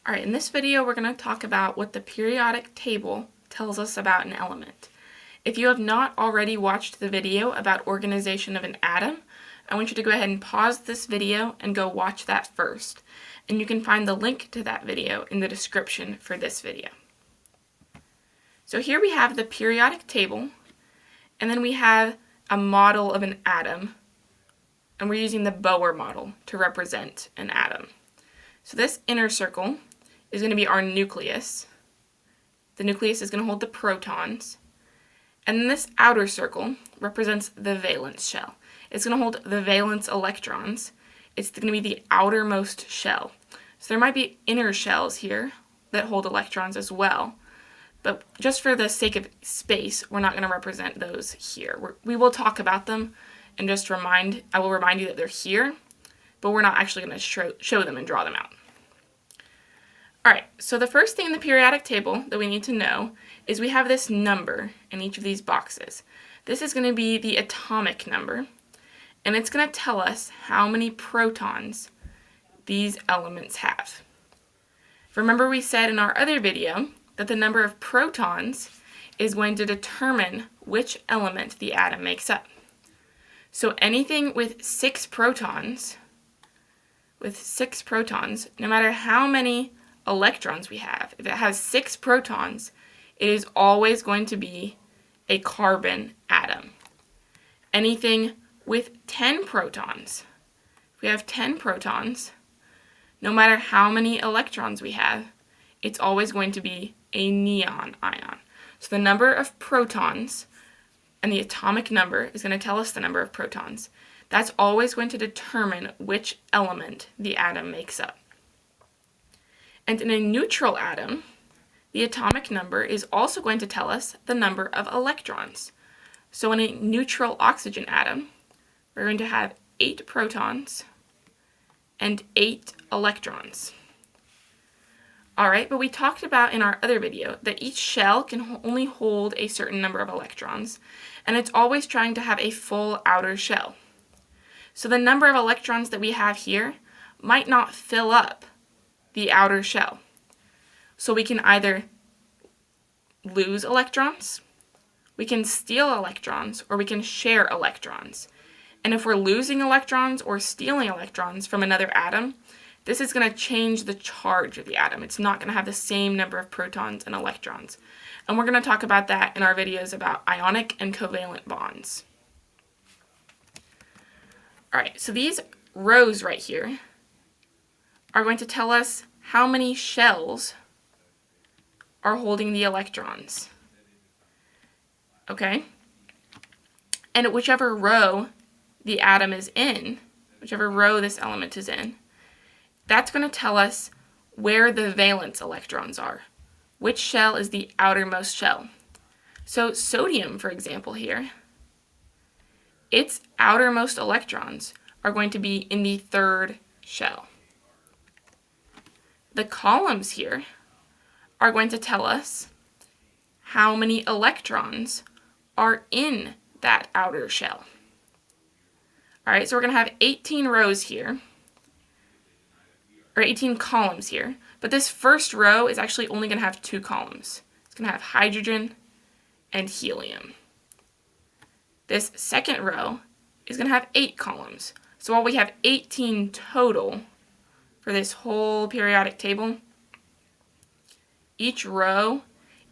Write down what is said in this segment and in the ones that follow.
Alright, in this video we're going to talk about what the periodic table tells us about an element. If you have not already watched the video about organization of an atom, I want you to go ahead and pause this video and go watch that first. And you can find the link to that video in the description for this video. So here we have the periodic table, and then we have a model of an atom, and we're using the Bohr model to represent an atom. So this inner circle is going to be our nucleus. The nucleus is going to hold the protons. And then this outer circle represents the valence shell. It's going to hold the valence electrons. It's going to be the outermost shell. So there might be inner shells here that hold electrons as well. But just for the sake of space, we're not going to represent those here. We will talk about them and just I will remind you that they're here, but we're not actually going to show them and draw them out. Alright, so the first thing in the periodic table that we need to know is we have this number in each of these boxes. This is going to be the atomic number, and it's going to tell us how many protons these elements have. Remember we said in our other video that the number of protons is going to determine which element the atom makes up. So anything with 6 protons, no matter how many electrons we have, if it has 6 protons, it is always going to be a carbon atom. Anything with 10 protons, if we have 10 protons, no matter how many electrons we have, it's always going to be a neon ion. So the number of protons and the atomic number is going to tell us the number of protons. That's always going to determine which element the atom makes up. And in a neutral atom, the atomic number is also going to tell us the number of electrons. So in a neutral oxygen atom, we're going to have 8 protons and 8 electrons. Alright, but we talked about in our other video that each shell can only hold a certain number of electrons, and it's always trying to have a full outer shell. So the number of electrons that we have here might not fill up the outer shell. So we can either lose electrons, we can steal electrons, or we can share electrons. And if we're losing electrons or stealing electrons from another atom, this is going to change the charge of the atom. It's not going to have the same number of protons and electrons. And we're going to talk about that in our videos about ionic and covalent bonds. Alright, so these rows right here are going to tell us how many shells are holding the electrons. Okay? And whichever row the atom is in, whichever row this element is in, that's going to tell us where the valence electrons are. Which shell is the outermost shell? So sodium, for example, here, its outermost electrons are going to be in the 3rd shell. The columns here are going to tell us how many electrons are in that outer shell. Alright, so we're going to have 18 rows here, or 18 columns here, but this first row is actually only going to have 2 columns. It's going to have hydrogen and helium. This second row is going to have 8 columns. So while we have 18 total for this whole periodic table, each row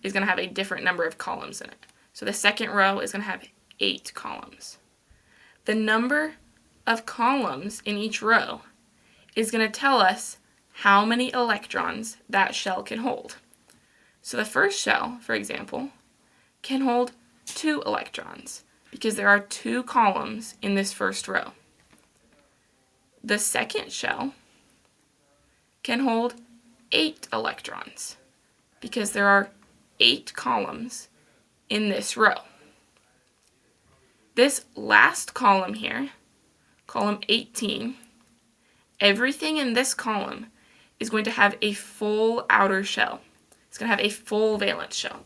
is going to have a different number of columns in it. So the second row is going to have 8 columns. The number of columns in each row is going to tell us how many electrons that shell can hold. So the first shell, for example, can hold 2 electrons because there are 2 columns in this first row. The second shell can hold 8 electrons because there are 8 columns in this row. This last column here, column 18, everything in this column is going to have a full outer shell. It's going to have a full valence shell.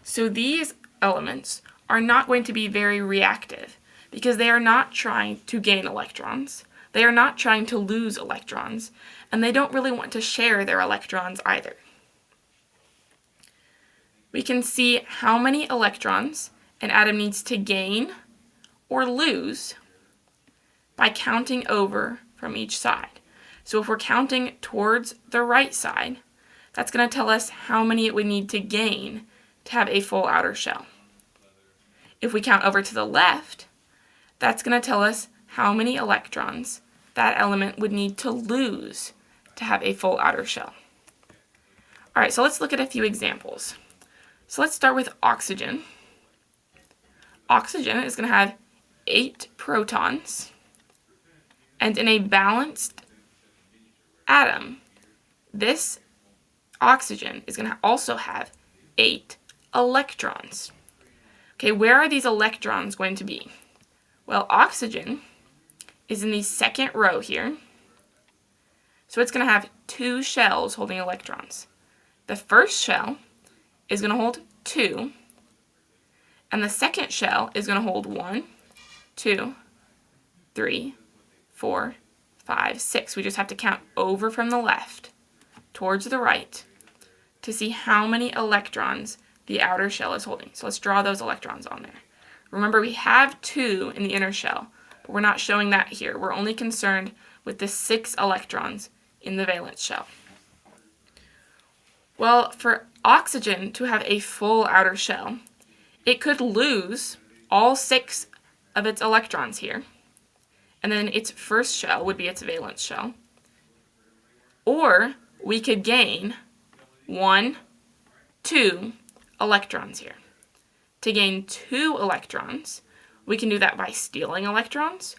So these elements are not going to be very reactive because they are not trying to gain electrons, They are not trying to lose electrons, and they don't really want to share their electrons either. We can see how many electrons an atom needs to gain or lose by counting over from each side. So if we're counting towards the right side, that's going to tell us how many it would need to gain to have a full outer shell. If we count over to the left, that's going to tell us how many electrons that element would need to lose to have a full outer shell. All right, so let's look at a few examples. So let's start with oxygen. Oxygen is going to have 8 protons, and in a balanced atom, this oxygen is going to also have 8 electrons. Okay, where are these electrons going to be? Well, oxygen is in the second row here, so it's going to have 2 shells holding electrons. The first shell is going to hold 2, and the second shell is going to hold 1, 2, 3, 4, 5, 6. We just have to count over from the left towards the right to see how many electrons the outer shell is holding. So let's draw those electrons on there. Remember, we have 2 in the inner shell, but we're not showing that here. We're only concerned with the 6 electrons in the valence shell. Well, for oxygen to have a full outer shell, it could lose all 6 of its electrons here, and then its first shell would be its valence shell. Or we could gain 1, 2 electrons here. To gain 2 electrons, we can do that by stealing electrons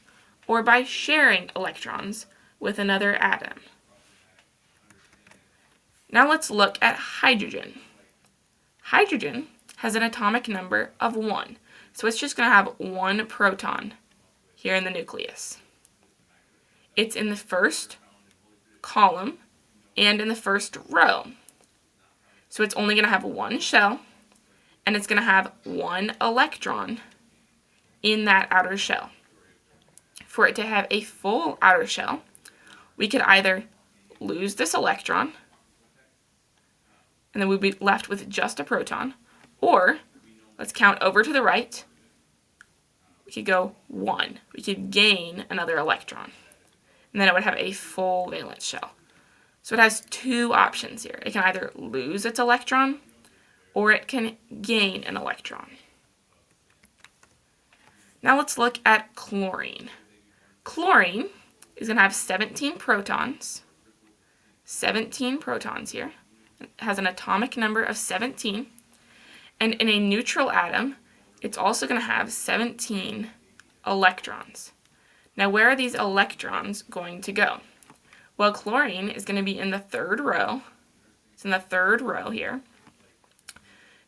or by sharing electrons with another atom. Now let's look at hydrogen. Hydrogen has an atomic number of 1, so it's just going to have 1 proton here in the nucleus. It's in the first column and in the first row. So it's only going to have 1 shell, and it's going to have 1 electron in that outer shell. For it to have a full outer shell, we could either lose this electron, and then we'd be left with just a proton, or let's count over to the right. We could go 1. We could gain another electron, and then it would have a full valence shell. So it has 2 options here. It can either lose its electron, or it can gain an electron. Now let's look at chlorine. Chlorine is going to have 17 protons. 17 protons here. It has an atomic number of 17. And in a neutral atom, it's also going to have 17 electrons. Now, where are these electrons going to go? Well, chlorine is going to be in the 3rd row. It's in the 3rd row here.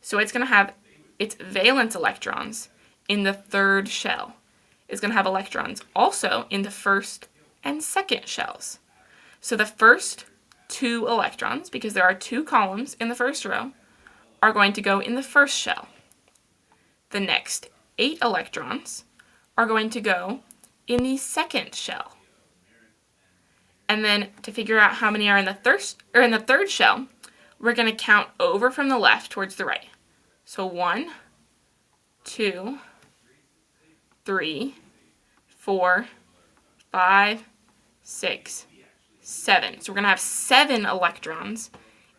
So it's going to have its valence electrons in the 3rd shell. It's going to have electrons also in the 1st and 2nd shells. So the first 2 electrons, because there are 2 columns in the 1st row, are going to go in the 1st shell. The next 8 electrons are going to go in the 2nd shell. And then to figure out how many are in the 3rd shell, we're going to count over from the left towards the right. So 1, 2, 3, 4, 5, 6, 7. So we're going to have 7 electrons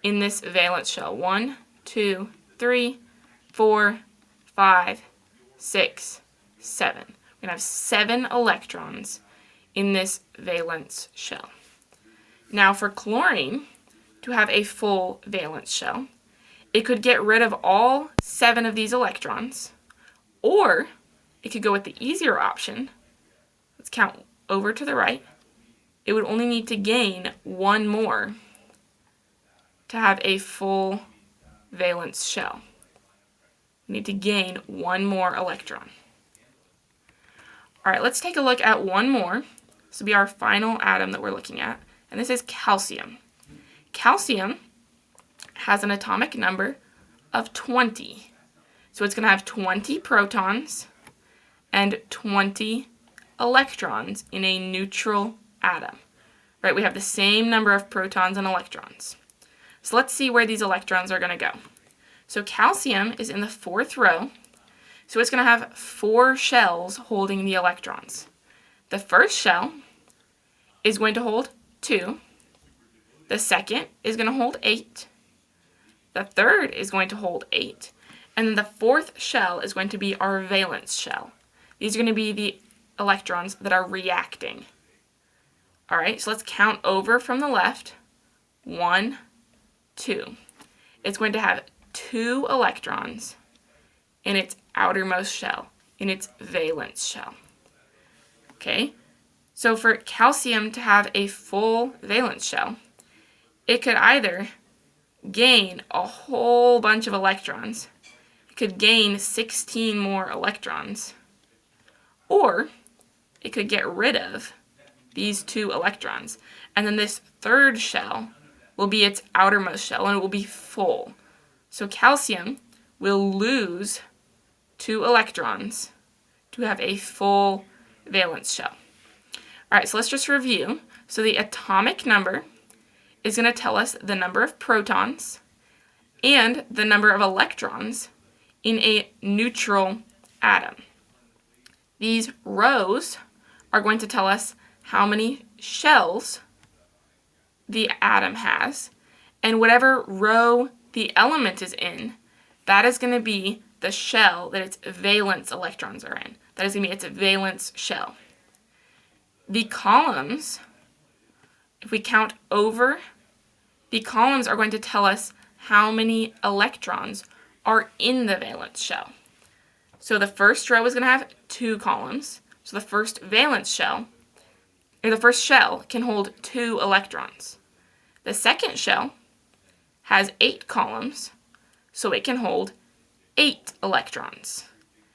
in this valence shell. 1, 2, 3, 4, 5, 6, 7. We're going to have 7 electrons in this valence shell. Now for chlorine to have a full valence shell, it could get rid of all 7 of these electrons, or it could go with the easier option. Let's count over to the right. It would only need to gain 1 more to have a full valence shell. We need to gain 1 more electron. All right, let's take a look at one more. This will be our final atom that we're looking at, and this is calcium. Calcium has an atomic number of 20. So it's going to have 20 protons and 20 electrons in a neutral atom. Right, we have the same number of protons and electrons. So let's see where these electrons are going to go. So calcium is in the 4th row, so it's going to have 4 shells holding the electrons. The first shell is going to hold 2. The second is going to hold 8. The third is going to hold 8. And then the 4th shell is going to be our valence shell. These are going to be the electrons that are reacting. All right, so let's count over from the left. 1, 2. It's going to have 2 electrons in its outermost shell, in its valence shell. Okay, so for calcium to have a full valence shell, it could either gain a whole bunch of electrons, it could gain 16 more electrons, or it could get rid of these 2 electrons, and then this third shell will be its outermost shell, and it will be full. So calcium will lose 2 electrons to have a full valence shell. All right, so let's just review. So the atomic number is going to tell us the number of protons and the number of electrons in a neutral atom. These rows are going to tell us how many shells the atom has, and whatever row the element is in, that is going to be the shell that its valence electrons are in. That is going to be its valence shell. The columns, if we count over, the columns are going to tell us how many electrons are in the valence shell. So the first row is going to have 2 columns. So the first valence shell, or the first shell, can hold 2 electrons. The second shell has 8 columns, so it can hold 8 electrons.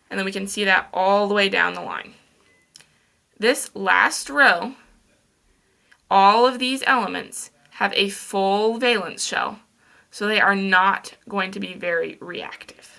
And then we can see that all the way down the line. This last row, all of these elements have a full valence shell, so they are not going to be very reactive.